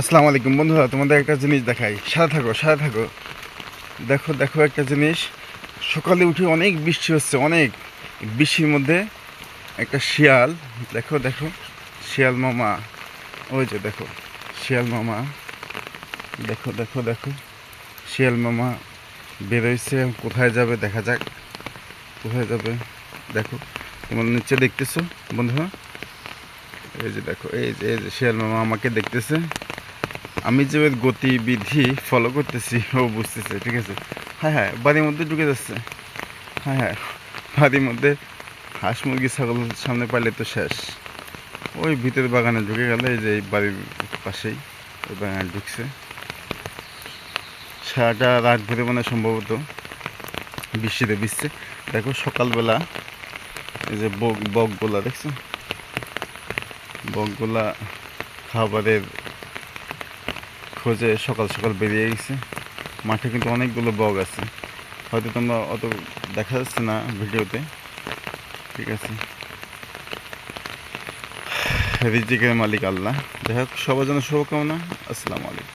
আসসালামু আলাইকুম বন্ধুরা, তোমাদের একটা জিনিস দেখাই। সাথে থাকো, সাথে থাকো। দেখো দেখো একটা জিনিস। সকালে উঠে অনেক বৃষ্টি হচ্ছে, অনেক বৃষ্টির মধ্যে একটা শিয়াল। দেখো দেখো, শিয়াল মামা। ওই যে দেখো, শিয়াল মামা। দেখো দেখো দেখো, শিয়াল মামা বেরোইছে। কোথায় যাবে দেখা যাক, কোথায় যাবে। দেখো, তোমার নিচে দেখতেছো বন্ধুরা? এই যে দেখো, এই যে শিয়াল মামা আমাকে দেখতেছে। আমি যে ওর গতিবিধি ফলো করতেছি ও বুঝতেছে, ঠিক আছে। হ্যাঁ হ্যাঁ, বাড়ির মধ্যে ঢুকে যাচ্ছে। হ্যাঁ হ্যাঁ, বাড়ির মধ্যে হাঁস মুরগি ছাগল সামনে পাইলে তো শেষ। ওই ভিতরে বাগানে ঢুকে গেল, এই যে এই বাড়ির পাশেই ওই বাগানে ঢুকছে। সারাটা রাত ধরে মানে সম্ভবত বৃষ্টিতে ভিজছে। দেখো সকালবেলা এই যে বকগুলা দেখছো, বকগুলা খাবারের খোঁজে সকাল সকাল বেরিয়ে গেছে। মাঠে কিন্তু অনেকগুলো বক আছে, হয়তো তোমরা অত দেখা যাচ্ছে না ভিডিওতে, ঠিক আছে। রিজিকের মালিক আল্লাহ। যাই হোক, সবার জন্য শুভকামনা। আসসালামু আলাইকুম।